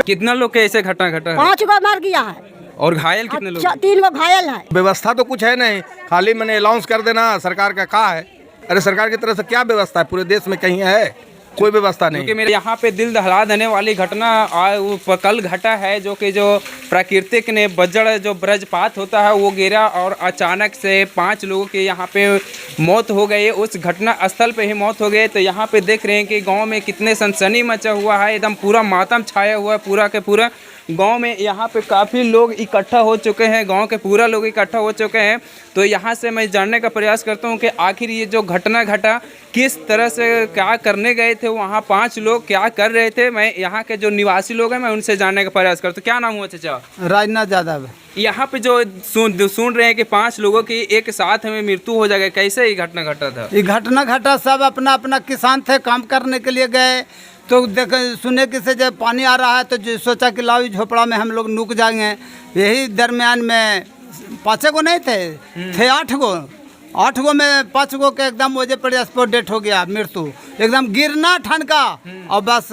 कितना लोग के ऐसे घटना घटा है? 5 गो मर गया है और घायल कितने लोग? 3 गो घायल है। व्यवस्था तो कुछ है नहीं, खाली मैंने अनाउंस कर देना सरकार का कहा है। अरे सरकार की तरफ से क्या व्यवस्था है? पूरे देश में कहीं है? कोई व्यवस्था नहीं। क्योंकि मेरे यहाँ पे दिल दहला देने वाली घटना कल घटा है, जो कि जो प्राकृतिक ने वज्र जो वज्रपात होता है वो गिरा और अचानक से 5 लोगों की यहाँ पे मौत हो गई। उस घटना स्थल पे ही मौत हो गई। तो यहाँ पे देख रहे हैं कि गांव में कितने सनसनी मचा हुआ है, एकदम पूरा मातम छाया हुआ है पूरा के पूरा गांव में। यहाँ पे काफ़ी लोग इकट्ठा हो चुके हैं, गांव के पूरा लोग इकट्ठा हो चुके हैं। तो यहाँ से मैं जानने का प्रयास करता हूँ कि आखिर ये जो घटना घटा किस तरह से, क्या करने गए थे वहाँ 5 लोग, क्या कर रहे थे। मैं यहाँ के जो निवासी लोग हैं मैं उनसे जानने का प्रयास करता हूँ। क्या नाम हुआ चाचा? राजनाथ यादव। यहाँ पे जो सुन रहे हैं कि 5 लोगों की एक साथ में मृत्यु हो जाएगा, कैसे ये घटना घटा था? ये घटना घटा, सब अपना अपना किसान थे, काम करने के लिए गए तो देख सुने कि से जब पानी आ रहा है तो जो सोचा कि लाओ झोपड़ा में हम लोग नुक जाएंगे। यही दरमियान में 5 गो नहीं थे 8 गो। 8 गो में 5 गो के एकदम वजह पर स्पॉट डेथ हो गया, मृत्यु एकदम गिरना ठनका। और बस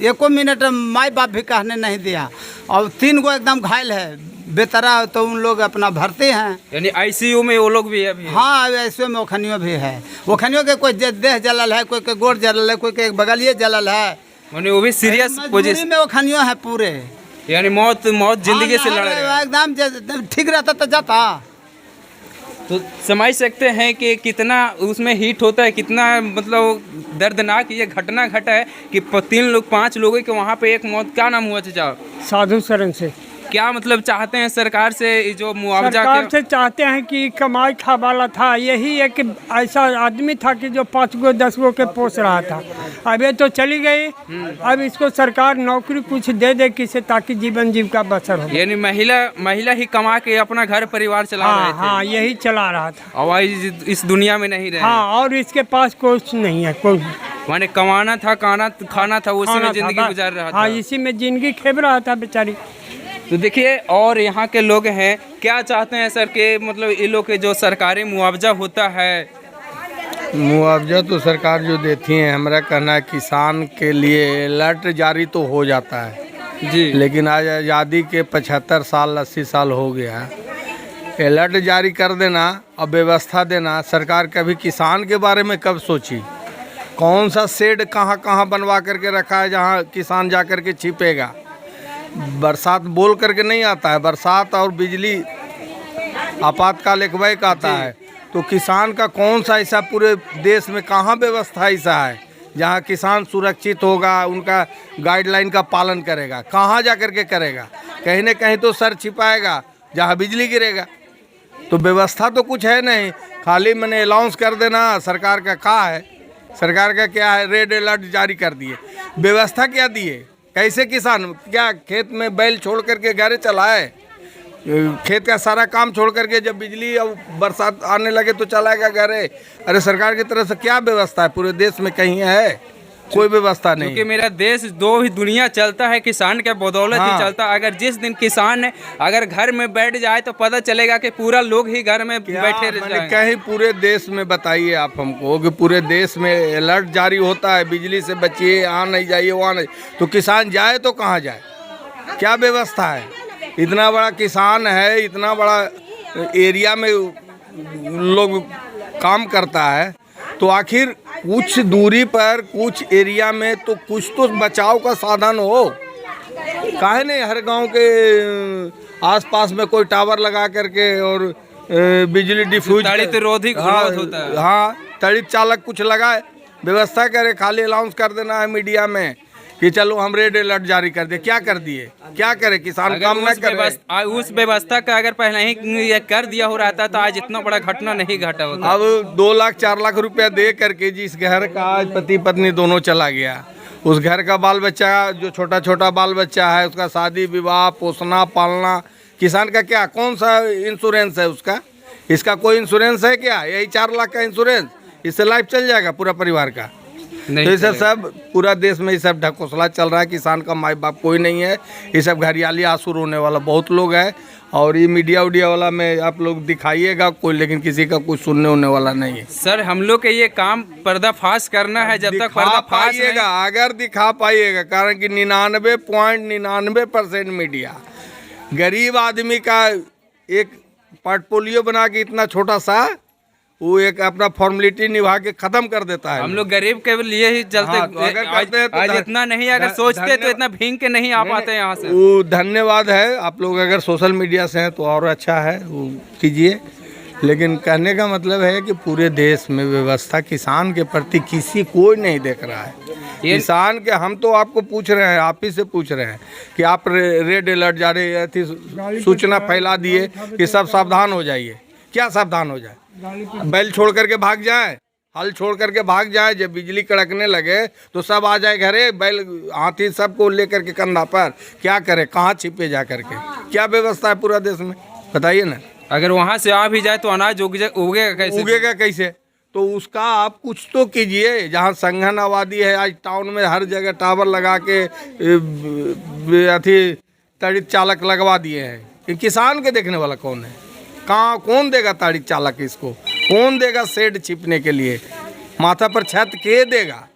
1 मिनट माई बाप भी कहने नहीं दिया। और 3 गो एकदम घायल है बेतरा, तो उन लोग अपना भरते हैं। यानी आईसीयू में वो लोग भी है अभी? हाँ, ऐसे में ओखनियों भी है। ओखनियों के कोई देह जलल है, कोई के गोड़ जलल है, कोई के बगलिए जलल है। यानी वो भी सीरियस पोजीशन में ओखनियों है पूरे। यानी मौत जिंदगी से लड़ रहे हैं। एकदम ठीक रहता तो जाता। तो समझ सकते हैं कि कितना उसमें हीट होता है, कितना मतलब दर्दनाक ये घटना घटा है कि 5 लोगों के वहाँ पे एक मौत। क्या नाम हुआ चाचा? साधु शरण से। क्या मतलब चाहते हैं सरकार से जो मुआवजा? सरकार से चाहते हैं कि कमाई खा वाला था, यही एक ऐसा आदमी था कि जो 5 गो 10 गो के पोस रहा था। अब ये तो चली गई, अब इसको सरकार नौकरी कुछ दे दे किसे, ताकि जीवन जीविका बसर हो। यानी महिला ही कमा के अपना घर परिवार चला रहे थे। हाँ, यही चला रहा था और इस दुनिया में नहीं रहे। हाँ, और इसके पास कुछ नहीं है, कोई माने कमाना था, खाना था, उसी में जिंदगी गुजार रहा था। हाँ, इसी में जिंदगी खेप रहा था बेचारी। तो देखिए, और यहाँ के लोग हैं, क्या चाहते हैं सर के मतलब ये लोग के जो सरकारी मुआवजा होता है? मुआवजा तो सरकार जो देती है, हमारा कहना है किसान के लिए अलर्ट जारी तो हो जाता है जी, लेकिन आज आज़ादी के 75 साल 80 साल हो गया। अलर्ट जारी कर देना और व्यवस्था देना, सरकार कभी किसान के बारे में कब सोची? कौन सा शेड कहाँ कहाँ बनवा करके रखा है जहाँ किसान जा कर के छिपेगा? बरसात बोल करके नहीं आता है, बरसात और बिजली आपातकाल एक आता है। तो किसान का कौन सा ऐसा पूरे देश में कहाँ व्यवस्था ऐसा है जहाँ किसान सुरक्षित होगा, उनका गाइडलाइन का पालन करेगा? कहाँ जा कर के करेगा? कहीं न कहीं तो सर छिपाएगा जहाँ बिजली गिरेगा। तो व्यवस्था तो कुछ है नहीं, खाली मैंने अनाउंस कर देना सरकार का कहा है। सरकार का क्या है? रेड अलर्ट जारी कर दिए। व्यवस्था क्या दिए? कैसे किसान क्या खेत में बैल छोड़ करके घर चलाए? खेत का सारा काम छोड़ करके जब बिजली और बरसात आने लगे तो चलाएगा घरे? अरे सरकार की तरफ से क्या व्यवस्था है? पूरे देश में कहीं है? कोई व्यवस्था नहीं। क्योंकि मेरा देश दो ही दुनिया चलता है किसान के बदौलत ही चलता। अगर जिस दिन किसान अगर घर में बैठ जाए तो पता चलेगा कि पूरा लोग ही घर में बैठे रह जाएंगे। कहीं पूरे देश में बताइए आप हमको कि पूरे देश में अलर्ट जारी होता है, बिजली से बचिए, यहाँ नहीं जाइए, वहाँ नहीं, तो किसान जाए तो कहाँ जाए? क्या व्यवस्था है? इतना बड़ा किसान है, इतना बड़ा एरिया में लोग काम करता है, तो आखिर कुछ दूरी पर कुछ एरिया में तो कुछ तो बचाव का साधन हो। काहे नहीं हर गांव के आसपास में कोई टावर लगा करके और बिजली डिफ्यूज तड़ित रोधी होता है। हाँ, तड़ित चालक कुछ लगाए, व्यवस्था करे। खाली अनाउंस कर देना है मीडिया में कि चलो हम रेड अलर्ट जारी कर दे। क्या कर दिए? क्या करे किसान? काम न करे। उस व्यवस्था का अगर पहले ही ये कर दिया हो रहता तो आज इतना बड़ा घटना नहीं घटा होता। अब 2 लाख 4 लाख रुपया दे करके जिस घर का आज पति पत्नी दोनों चला गया, उस घर का बाल बच्चा जो छोटा छोटा बाल बच्चा है, उसका शादी विवाह, पोसना पालना, किसान का क्या कौन सा इंश्योरेंस है उसका? इसका कोई इंश्योरेंस है क्या? यही 4 लाख का इंश्योरेंस, इससे लाइफ चल जाएगा पूरा परिवार का? तो ये सब पूरा देश में ये सब ढकोसला चल रहा है। किसान का माई बाप कोई नहीं है। ये सब घरियाली आंसू रोने वाला बहुत लोग है। और ये मीडिया उडिया वाला में आप लोग दिखाइएगा कोई, लेकिन किसी का कुछ सुनने होने वाला नहीं है। सर हम लोग के ये काम पर्दाफाश करना है, जब तक दिखा पर्दाफाश नहीं- पाइएगा, अगर दिखा पाइएगा, कारण कि 99.99% मीडिया गरीब आदमी का एक पोर्टफोलियो बना के इतना छोटा सा वो एक अपना फॉर्मेलिटी निभा के खत्म कर देता है। हम लोग गरीब के लिए ही चलते हाँ, तो अगर करते हैं तो आज इतना नहीं, अगर सोचते तो इतना भींग के नहीं आ पाते यहाँ से। वो धन्यवाद है, आप लोग अगर सोशल मीडिया से हैं तो और अच्छा है, वो कीजिए। लेकिन कहने का मतलब है कि पूरे देश में व्यवस्था किसान के प्रति किसी कोई नहीं देख रहा है। किसान के हम तो आपको पूछ रहे हैं, आप ही से पूछ रहे हैं कि आप रेड अलर्ट जारी थी, सूचना फैला दिए कि सब सावधान हो जाइए। क्या सावधान हो जाए? बैल छोड़ करके भाग जाए, हल छोड़ करके भाग जाए, जब बिजली कड़कने लगे तो सब आ जाए घरे, बैल हाथी सबको लेकर के कंधा पर। क्या करे, कहाँ छिपे जा करके? क्या व्यवस्था है पूरा देश में, बताइए ना। अगर वहाँ से आ भी जाए तो अनाज उगेगा कैसे? उगेगा कैसे? तो उसका आप कुछ तो कीजिए। जहाँ संघन आबादी है, आज टाउन में हर जगह टावर लगा के अथी ताड़ित चालक लगवा दिए हैं। कि किसान के देखने वाला कौन है? कहाँ कौन देगा ताड़ित चालक? इसको कौन देगा शेड छिपने के लिए? माथा पर छत के देगा?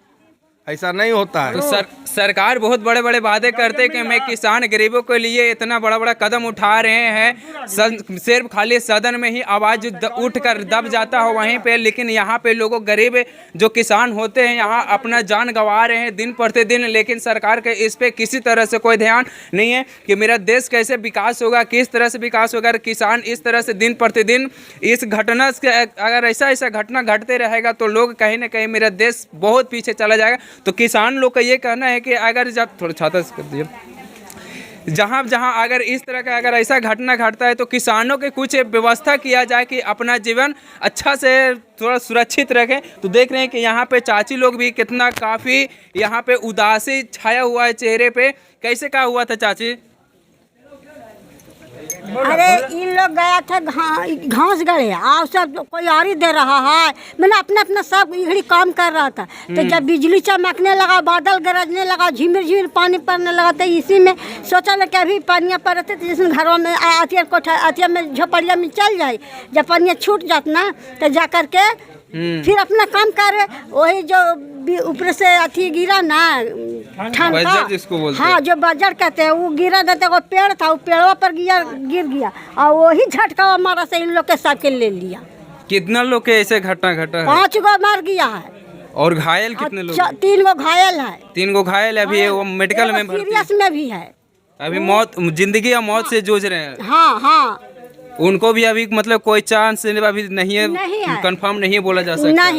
ऐसा नहीं होता है। तो सरकार बहुत बड़े बड़े वादे करते कि मैं किसान गरीबों के लिए इतना बड़ा बड़ा कदम उठा रहे हैं, सिर्फ खाली सदन में ही आवाज़ उठ कर दब जाता हो वहीं पे, लेकिन यहाँ पे लोगों गरीब जो किसान होते हैं यहाँ अपना जान गंवा रहे हैं दिन प्रतिदिन। लेकिन सरकार के इस पे किसी तरह से कोई ध्यान नहीं है कि मेरा देश कैसे विकास होगा, किस तरह से विकास होगा। किसान इस तरह से दिन प्रतिदिन इस घटना से अगर ऐसा घटना घटते रहेगा तो लोग कहीं ना कहीं मेरा देश बहुत पीछे चला जाएगा। तो किसान लोग का ये कहना है कि अगर जब थोड़ा छाता कर दिए, जहाँ जहाँ अगर इस तरह का अगर ऐसा घटना घटता है तो किसानों के कुछ व्यवस्था किया जाए कि अपना जीवन अच्छा से थोड़ा सुरक्षित रखें। तो देख रहे हैं कि यहाँ पे चाची लोग भी कितना काफ़ी यहाँ पे उदासी छाया हुआ है चेहरे पे। कैसे क्या हुआ था चाची? अरे इन लोग गया था घास गड़े, और सब कोई और ही दे रहा है। मैंने अपना अपना सब इधड़ी काम कर रहा था। तो जब बिजली चमकने लगा, बादल गरजने लगा, झिमिर झिमिर पानी पड़ने लगा, तो इसी में सोचा ना कि अभी पानियाँ पड़ते तो जिसमें घरों में अतिया कोठा अतिया में झोपड़िया में चल जाए। जब पानियाँ छूट जात ना तो जा कर के फिर अपना काम करे। वही जो ऊपर से अथी गिरा ना, ठंडा जिसको बोलते हाँ, जो बजर कहते हैं, वो गिरा ना, तो वो पेड़ था, वो पेड़वा पर गिर गया और वही झटका हमारा से इन लोग के साथ के ले लिया। कितना लोग के ऐसे घटना घटा है? 5 गो मर गया है और घायल कितने लोग? 3 गो घायल है। 3 गो घायल है अभी, वो मेडिकल में भर्ती सीरियस में भी है। अभी मौत, जिंदगी या मौत से जूझ रहे हैं। हाँ हाँ, उनको भी अभी मतलब कोई चांस अभी नहीं है, कंफर्म नहीं बोला जा सकता।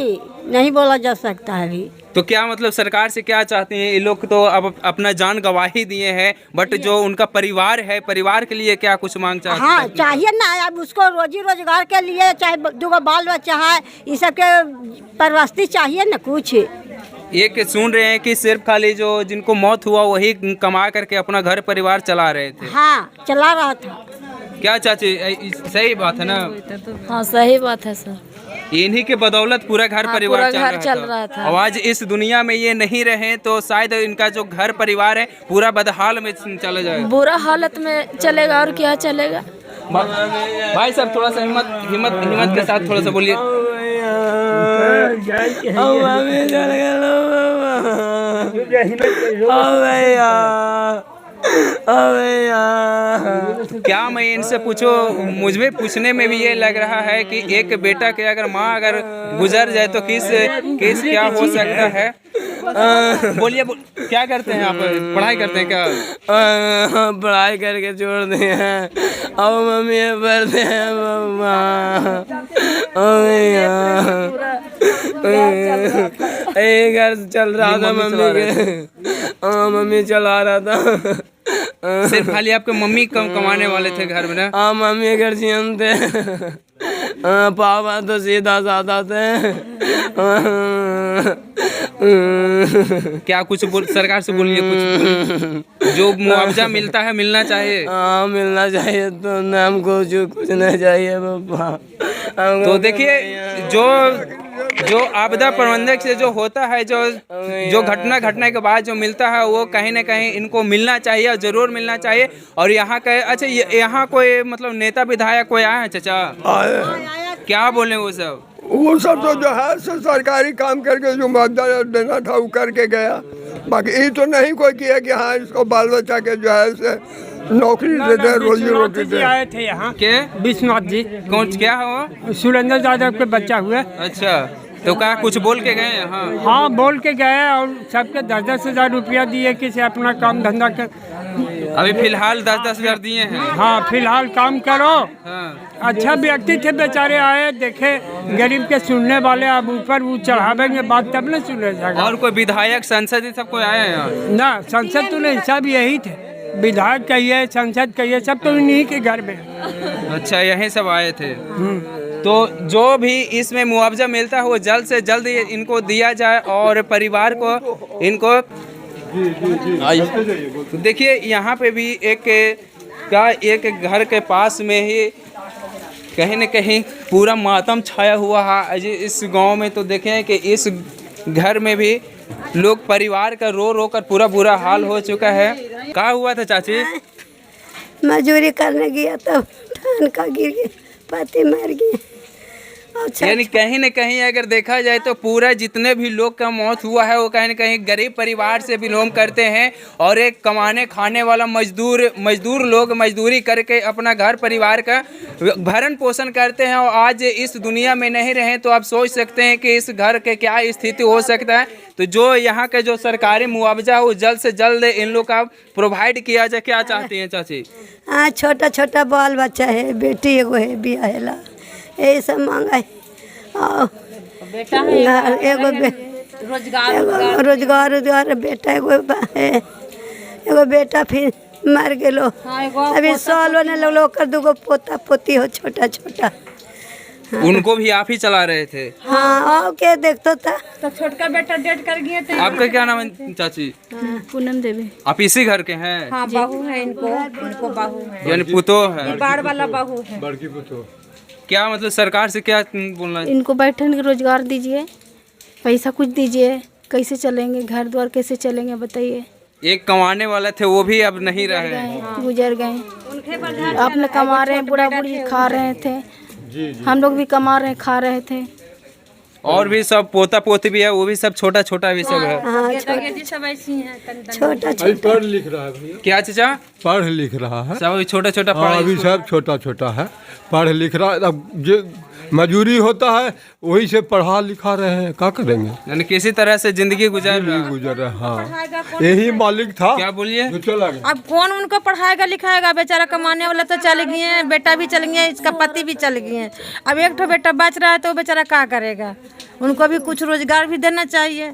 नहीं बोला जा सकता है अभी। तो क्या मतलब सरकार से क्या चाहते हैं? ये लोग तो अब अपना जान गंवा ही दिए हैं, बट जो उनका परिवार है, परिवार के लिए क्या कुछ मांग चाहते हैं? हाँ चाहिए ना, अब उसको रोजी रोजगार के लिए, चाहे 2 बाल बच्चा है, ये सब के परवस्ती चाहिए ना कुछ। एक सुन रहे हैं कि सिर्फ खाली जो जिनको मौत हुआ वही कमा करके अपना घर परिवार चला रहे थे। हाँ चला रहा था। क्या चाची, सही बात है ना? हाँ सही बात है सर। इन्हीं के बदौलत पूरा घर परिवार पूरा घर चल रहा था। और आज इस दुनिया में ये नहीं रहे तो शायद इनका जो घर परिवार है पूरा बदहाल में चला जाएगा, बुरा हालत में चलेगा। और क्या चलेगा? भाई साहब थोड़ा सा हिम्मत के साथ थोड़ा सा बोलिए। क्या मैं इनसे पूछो, मुझे पूछने में भी ये लग रहा है कि एक बेटा के अगर माँ अगर गुजर जाए तो किस क्या हो सकता है? बोलिए क्या करते हैं आप? पढ़ाई करते हैं क्या? पढ़ाई करके छोड़ दिए हैं। अब मम्मी पढ़ते हैं मम्मा। घर चल रहा था मम्मी के। मम्मी चला रहा था। सिर्फ खाली आपके मम्मी कमाने वाले थे घर में ना? हाँ मम्मी गर्जियन थे। पापा तो सीधा साधा थे। क्या कुछ सरकार से बोलिए कुछ जो मुआवजा मिलता है मिलना चाहिए। हाँ मिलना चाहिए, तो हमको जो कुछ नहीं चाहिए पापा। तो देखिए जो आपदा प्रबंधक से जो होता है, जो घटना घटने के बाद जो मिलता है वो कहीं ना कहीं इनको मिलना चाहिए और ज़रूर मिलना चाहिए। और यहाँ का अच्छा यहाँ कोई मतलब नेता विधायक कोई आए हैं चाचा? क्या बोले वो सब? वो सब तो जो है सरकारी काम करके जो मुआवजा देना था वो करके गया। बाकी ये तो नहीं कोई किया कि हाँ इसको बाल बच्चा के जो है से नौकरी दे दे, रोजी रोटी दे। आए थे यहाँ के विश्वनाथ जी। कौन क्या है वो? सुरेंद्र यादव के बच्चा हुए। अच्छा, तो क्या कुछ बोल के गए हैं? हाँ हाँ बोल के गए और सबके 10-10 हज़ार रुपया दिए किसी अपना काम धंधा कर। अभी फिलहाल 10-10 हज़ार दिए हैं। हाँ फिलहाल काम करो। हाँ अच्छा व्यक्ति थे बेचारे, आए देखे गरीब के सुनने वाले, अब ऊपर वो चढ़ावेंगे बात तब न सुने जाएगा। और कोई विधायक सांसद ये सब कोई आए हैं यहाँ? ना संसद तो नहीं, सब यही थे, विधायक कहिए सांसद कहिए सब तो इन्हीं के घर में। अच्छा यहीं सब आए थे। तो जो भी इसमें मुआवजा मिलता है वो जल्द से जल्द इनको दिया जाए और परिवार को इनको। तो देखिए यहाँ पे भी एक घर के पास में ही कहीं न कहीं पूरा मातम छाया हुआ है इस गांव में। तो देखें कि इस घर में भी लोग परिवार का रो रो कर पूरा बुरा हाल हो चुका है। क्या हुआ था चाची? मजदूरी करने गया तो धान का गिर गया, पति मर गए। यानी कहीं न कहीं अगर देखा जाए तो पूरा जितने भी लोग का मौत हुआ है वो कहीं न कहीं गरीब परिवार से बिलोंग करते हैं और एक कमाने खाने वाला मजदूर लोग मजदूरी करके अपना घर परिवार का भरण पोषण करते हैं। और आज इस दुनिया में नहीं रहे तो आप सोच सकते हैं कि इस घर के क्या स्थिति हो सकता है। तो जो यहाँ का जो सरकारी मुआवजा है वो जल्द से जल्द इन लोग का प्रोवाइड किया जाए। क्या चाहती हैं चाची? हाँ छोटा छोटा बाल बच्चा है, बेटी एगो है बियाहेला, यही सब मांगा है। और बेटा है एगो रोजगार बेटा एगो है, एगो बेटा फिर मर गेलो। अभी साल होने लगलो, कर दूगो पोता पोती हो छोटा छोटा। उनको भी आप ही चला रहे थे? हाँ और क्या देखता था। तो छोटका बेटा डेट कर गया था। आपका क्या नाम है चाची? पूनम देवी। आप इसी घर के हैं? हाँ बहू है, इनको बहू है, यानी पुतो है? बाढ़ वाला बहू है। बड़की पुतो। क्या मतलब सरकार से क्या बोलना है? इनको बैठने का रोजगार दीजिए, पैसा कुछ दीजिए, कैसे चलेंगे, घर द्वार कैसे चलेंगे बताइए। एक कमाने वाले थे वो भी अब नहीं रहे, गुजर गए। अपने कमा रहे हैं, बुढ़ा बुढ़ी खा रहे थे, हम लोग भी कमा रहे खा रहे थे। और भी सब पोता पोती भी है, वो भी सब छोटा छोटा भी सब है। हाँ छोटा छोटा पढ़ लिख रहा है भैया। क्या चाचा? पढ़ लिख रहा है सब छोटा छोटा हाँ, अभी सब छोटा छोटा है, पढ़ लिख रहा है। अब जो मजूरी होता है वही से पढ़ा लिखा रहे हैं, क्या करेंगे। यानी किसी तरह से जिंदगी गुजार रहा है। गुजर रहा हाँ, यही मालिक था। क्या बोलिए? जो चला गया। अब कौन उनको पढ़ाएगा लिखाएगा, बेचारा कमाने वाला तो चल गए हैं, बेटा भी चल गया, इसका पति भी चल गए हैं। अब एक ठो बेटा बच रहा है तो बेचारा क्या करेगा। उनको भी कुछ रोजगार भी देना चाहिए।